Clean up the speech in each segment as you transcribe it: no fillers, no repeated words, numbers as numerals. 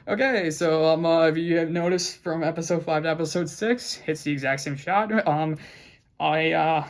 Okay, so if you have noticed from episode 5 to episode 6, it's the exact same shot. I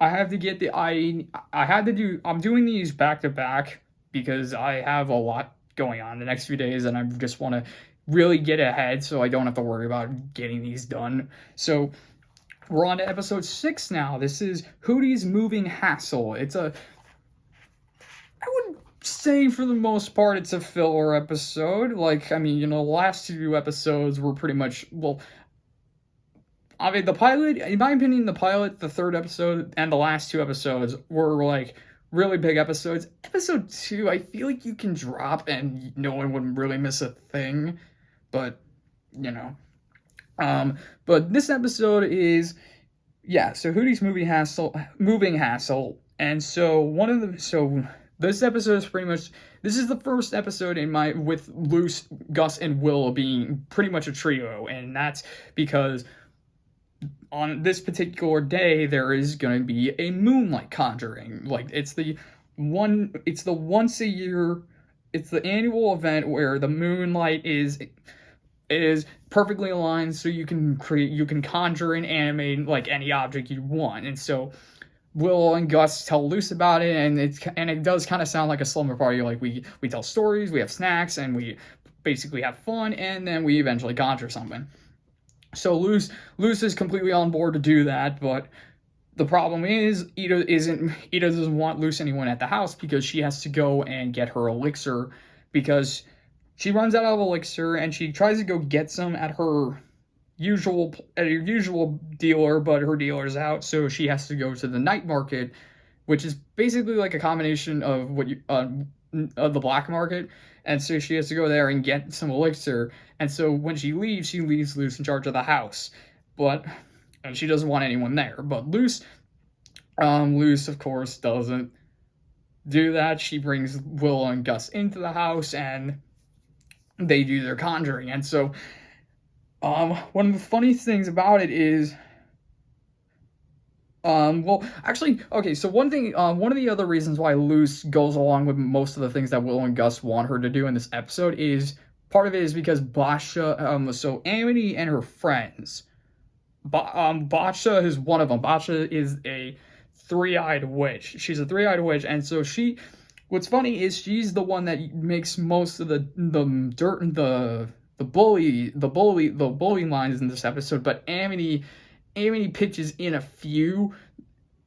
I have to get the I had to do I'm doing these back to back because I have a lot going on the next few days and I just want to really get ahead so I don't have to worry about getting these done. So we're on to episode 6 now. This is Hooty's Moving Hassle. I would say for the most part it's a filler episode. Like, I mean, the last 2 episodes were pretty much, well, I mean, the pilot, in my opinion, the pilot, the third episode, and the last 2 episodes were like really big episodes. Episode 2, I feel like you can drop and no one would really miss a thing. But, you know. But this episode is, yeah, so Hooty's moving hassle. And so this episode is pretty much, this is the first episode with Luz, Gus, and Willow being pretty much a trio. And that's because on this particular day there is going to be a moonlight conjuring. Like, it's the once a year, it's the annual event where the moonlight is perfectly aligned, so you can conjure and animate like any object you want. And so Willow and Gus tell Luz about it, and it does kind of sound like a slumber party. Like, we tell stories, we have snacks, and we basically have fun, and then we eventually conjure something. So Luz is completely on board to do that, but the problem is Eda doesn't want Luz anyone at the house because she has to go and get her elixir, because she runs out of elixir and she tries to go get some at her usual dealer, but her dealer's out, so she has to go to the night market, which is basically like a combination of of the black market. And so she has to go there and get some elixir. And so when she leaves Luz in charge of the house. And she doesn't want anyone there. But Luz, of course, doesn't do that. She brings Willow and Gus into the house, and they do their conjuring. And so, one of the funniest things about it is, well, actually, okay, so one of the other reasons why Luz goes along with most of the things that Willow and Gus want her to do in this episode is, part of it is because so Amity and her friends, Bacha is one of them. Bacha is a three-eyed witch. She's a three-eyed witch, and so what's funny is she's the one that makes most of the dirt and the bully lines in this episode, but Amity pitches in a few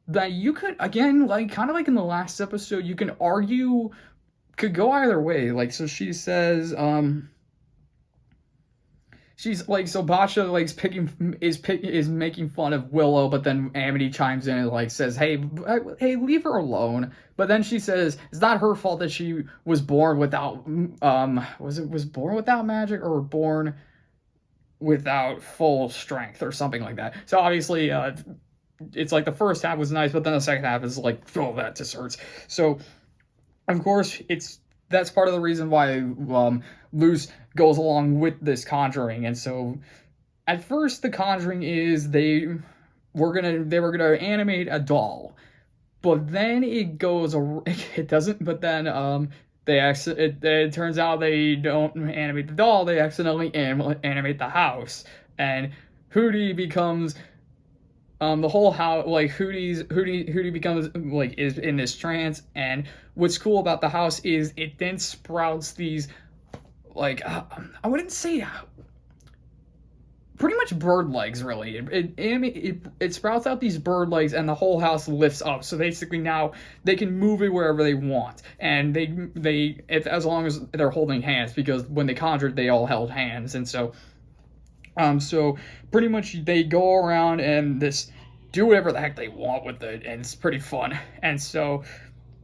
that you could, again, like, kind of like in the last episode, you can argue could go either way. Like, so she says, she's like, so Basha likes is making fun of Willow, but then Amity chimes in and like says, hey, leave her alone. But then she says it's not her fault that she was born without was born without magic, or born without full strength, or something like that. So obviously, it's like the first half was nice, but then the second half is like, oh, that just hurts. So of course that's part of the reason why Luz goes along with this conjuring. And so at first the conjuring is they were gonna animate a doll, but then it doesn't. But then it turns out they don't animate the doll, they accidentally animate the house, and Hooty becomes the whole house, like Hooty becomes like is in this trance. And what's cool about the house is it then sprouts these, like, I wouldn't say pretty much bird legs, really. It sprouts out these bird legs, and the whole house lifts up. So basically now they can move it wherever they want, and as long as they're holding hands, because when they conjured they all held hands. And so pretty much they go around and do whatever the heck they want with it, and it's pretty fun. And so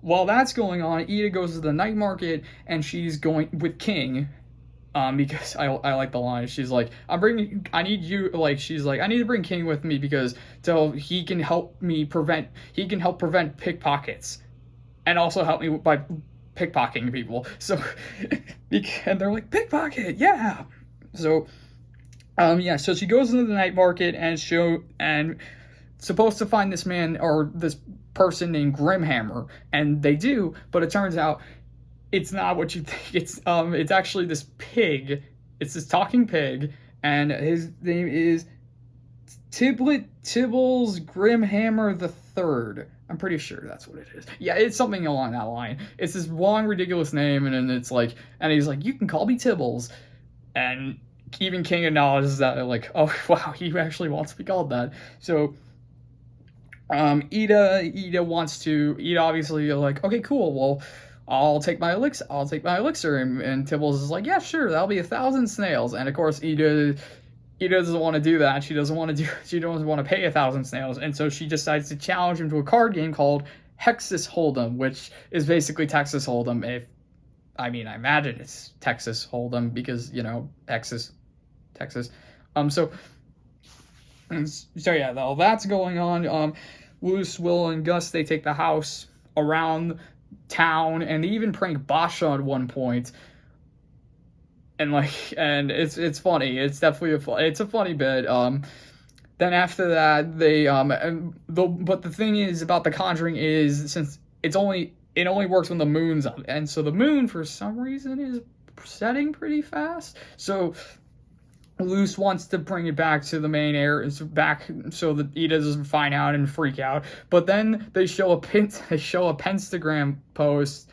while that's going on, Eda goes to the night market, and she's going with King, because I like the line. She's like, I need to bring King with me because he can help prevent pickpockets, and also help me by pickpocketing people. So, and they're like, pickpocket, yeah. So, so she goes into the night market and supposed to find this man, or this person named Grimhammer, and they do, but it turns out it's not what you think. It's actually this pig. It's this talking pig, and his name is Tibbles Grimhammer the Third. I'm pretty sure that's what it is. Yeah, it's something along that line. It's this long, ridiculous name, and then it's like, and he's like, you can call me Tibbles. And even King acknowledges that, like, oh, wow, he actually wants to be called that. So, Eda obviously like, okay, cool, well, I'll take my elixir, and Tibbles is like, yeah, sure, that'll be 1,000 snails. And of course, Eda doesn't want to do that. She doesn't want to pay 1,000 snails, and so she decides to challenge him to a card game called Hexas Hold'em, which is basically Texas Hold'em. I imagine it's Texas Hold'em because, Texas. So yeah, all that's going on. Luz, Willow, and Gus, they take the house around town, and they even prank Basha at one point. And it's funny. It's definitely a funny bit. Then after that, but the thing is about the Conjuring is, since it only works when the moon's up, and so the moon for some reason is setting pretty fast. So Luz wants to bring it back to the main area, so that Eda doesn't find out and freak out. But then they show a Penstagram post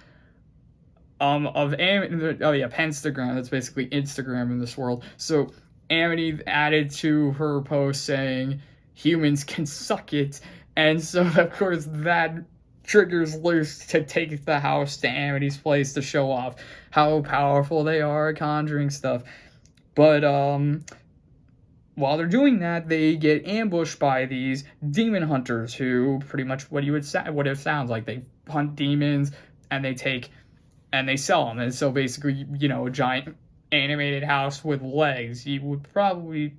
Penstagram. That's basically Instagram in this world. So Amity added to her post saying humans can suck it, and so of course that triggers Luz to take the house to Amity's place to show off how powerful they are at conjuring stuff. But while they're doing that, they get ambushed by these demon hunters, who pretty much what it sounds like. They hunt demons and they sell them. And so basically, a giant animated house with legs. You probably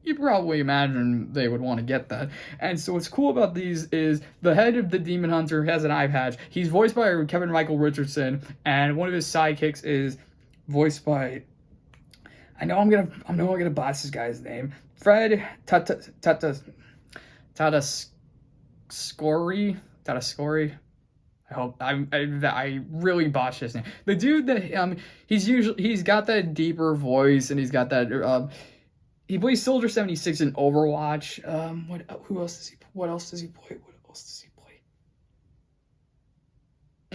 imagine they would want to get that. And so what's cool about these is the head of the demon hunter has an eye patch. He's voiced by Kevin Michael Richardson, and one of his sidekicks is voiced by, I know I'm gonna botch this guy's name, Fred Tatasciore. I hope I really botched his name. The dude that he's got that deeper voice, and he's got that he plays Soldier 76 in Overwatch. What else does he play?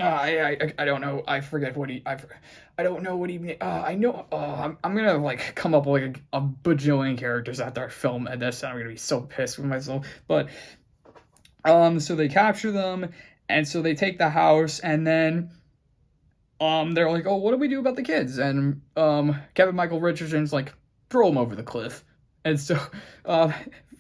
I don't know. I forget what he. I don't know what he. I know. I'm gonna come up with a bajillion characters after I film this. I'm gonna be so pissed with myself. But so they capture them, and so they take the house, and then they're like, oh, what do we do about the kids? And Kevin Michael Richardson's like, throw them over the cliff. And so the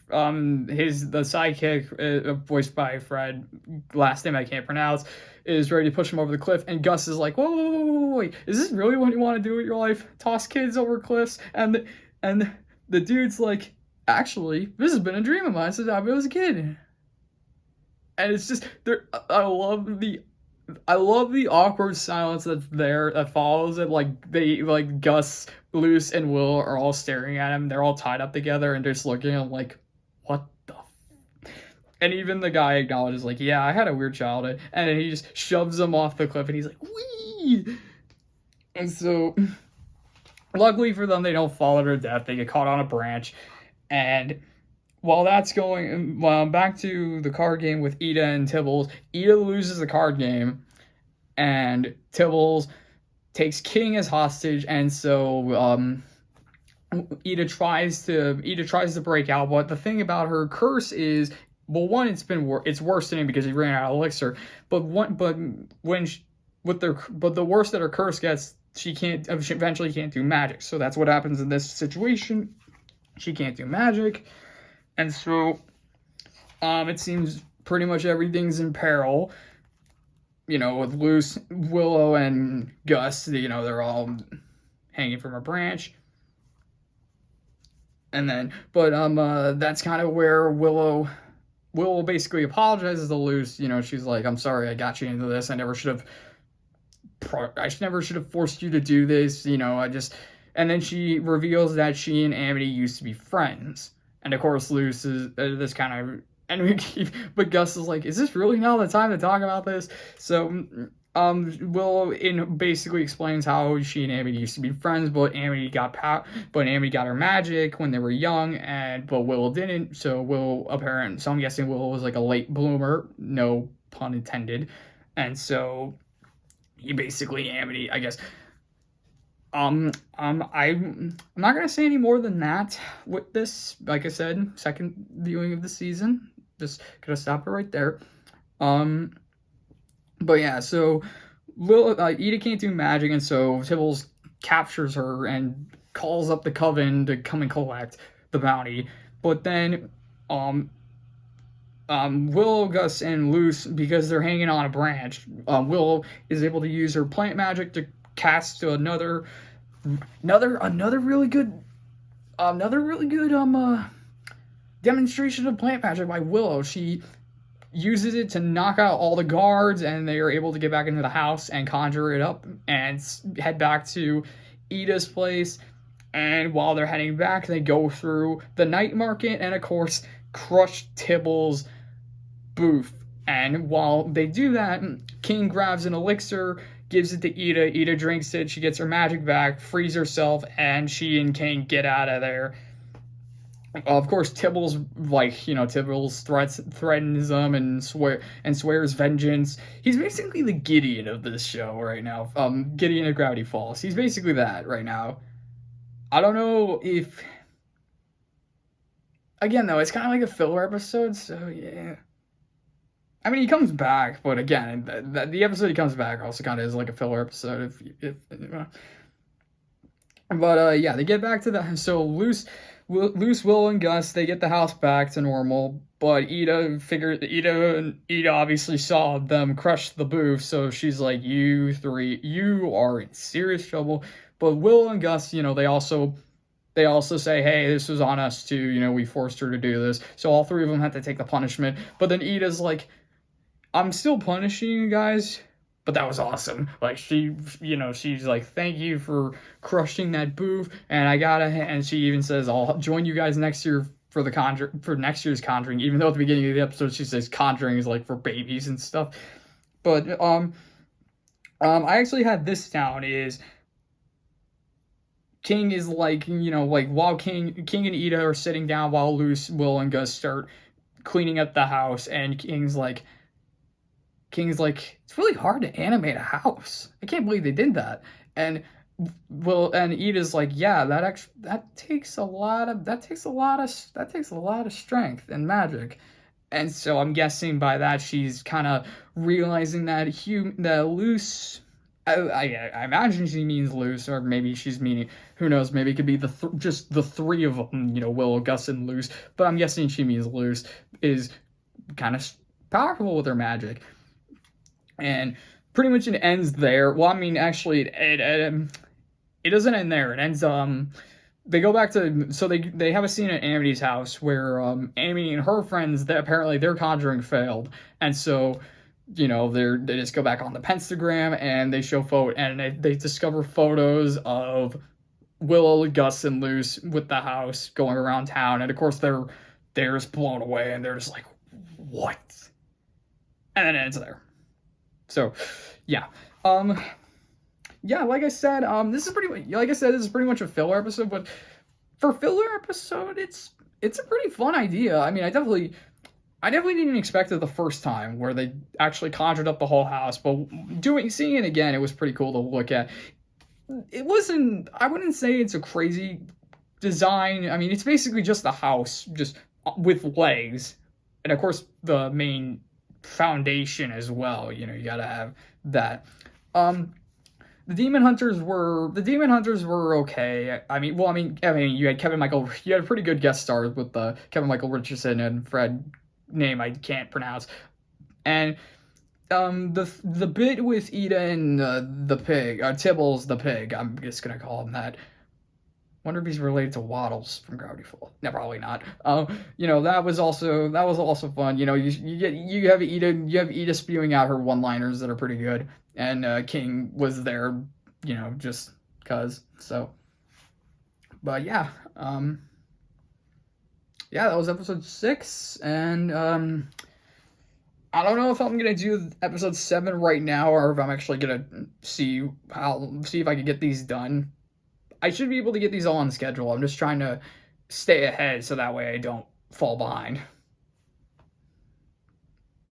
sidekick, voiced by Fred, last name I can't pronounce, is ready to push him over the cliff, and Gus is like, whoa, wait, is this really what you want to do with your life? Toss kids over cliffs? And the dude's like, actually, this has been a dream of mine since I was a kid. And it's just, I love the awkward silence that follows it. Gus, Luz, and Will are all staring at him. They're all tied up together and just looking at him like, what the And even the guy acknowledges, like, yeah, I had a weird childhood. And then he just shoves him off the cliff, and he's like, wee! And so, luckily for them, they don't fall to their death. They get caught on a branch. And while that's going, back to the card game with Eda and Tibbles, Eda loses the card game, and Tibbles takes King as hostage, and so, Eda tries to break out, but the thing about her curse is, well, one, it's worsening because he ran out of elixir, but the worse that her curse gets, she eventually can't do magic. So that's what happens in this situation. She can't do magic, and so it seems pretty much everything's in peril. With Luz, Willow, and Gus, they're all hanging from a branch. And then, that's kind of where Willow basically apologizes to Luz. She's like, I'm sorry I got you into this. I never should have forced you to do this. And then she reveals that she and Amity used to be friends. And of course, Luz is this kind of, but Gus is like, is this really now the time to talk about this? So, Willow basically explains how she and Amity used to be friends, but Amity got her magic when they were young, but Willow didn't. So so I'm guessing Willow was like a late bloomer, no pun intended, and so he basically Amity, I guess. I'm not gonna say any more than that with this. Like I said, second viewing of the season. Just gonna stop it right there. But yeah, so Eda can't do magic, and so Tibbles captures her and calls up the coven to come and collect the bounty. But then, Willow, Gus, and Luz, because they're hanging on a branch, Willow is able to use her plant magic to cast another really good demonstration of plant magic by Willow. She uses it to knock out all the guards, and they are able to get back into the house and conjure it up and head back to Eda's place. And while they're heading back, they go through the night market and, of course, crush Tibbles' booth. And while they do that, King grabs an elixir, gives it to Eda. Eda drinks it, she gets her magic back, frees herself, and she and King get out of there. Of course, Tibbles, threatens them and swears vengeance. He's basically the Gideon of this show right now. Gideon of Gravity Falls. He's basically that right now. I don't know if... Again, though, it's kind of like a filler episode, so yeah. I mean, he comes back, but again, the episode he comes back also kind of is like a filler episode. But yeah, they get back to the... So Luz, Willow, and Gus, they get the house back to normal, but Eda obviously saw them crush the booth, so she's like, you three, you are in serious trouble. But Willow and Gus, they also say, hey, this was on us too, we forced her to do this, so all three of them had to take the punishment. But then Eda's like, I'm still punishing you guys, but that was awesome. Like, she's like, thank you for crushing that booth, and she even says, I'll join you guys next year for next year's Conjuring, even though at the beginning of the episode she says Conjuring is like for babies and stuff. But I actually had this down is King is like, while King and Eda are sitting down while Luz, Will, and Gus start cleaning up the house, and King's like, it's really hard to animate a house. I can't believe they did that. And Eda's like, yeah, that takes a lot of strength and magic. And so I'm guessing by that she's kind of realizing that Luz, I imagine she means Luz, or maybe she's meaning, who knows, maybe it could be just the three of them, Willow, Gus, and Luz, but I'm guessing she means Luz is kind of powerful with her magic. And pretty much it ends there. Well, I mean, actually, it doesn't end there. It ends, they go back to, so they have a scene at Amity's house where Amity and her friends, apparently their conjuring failed, and so they just go back on the Pentagram and they show they discover photos of Willow, Gus, and Luz with the house going around town, and of course they're just blown away and they're just like, what? And then it ends there. So yeah. Yeah, like I said, this is pretty much a filler episode, but for filler episode, it's a pretty fun idea. I mean, I definitely didn't expect it the first time where they actually conjured up the whole house, but seeing it again, it was pretty cool to look at. I wouldn't say it's a crazy design. I mean, it's basically just the house, just with legs, and of course the main foundation as well. You gotta have that. The Demon Hunters were okay. I mean, you had you had a pretty good guest star with Kevin Michael Richardson and Fred, name I can't pronounce, and the bit with Eda and the pig, Tibbles the pig, I'm just gonna call him that. Wonder if he's related to Waddles from Gravity Falls. No, probably not. That was also fun. You have Eda spewing out her one-liners that are pretty good, and King was there, just cause. So, but yeah, that was episode 6, and I don't know if I'm gonna do episode 7 right now, or if I'm actually gonna see if I can get these done. I should be able to get these all on schedule. I'm just trying to stay ahead so that way I don't fall behind.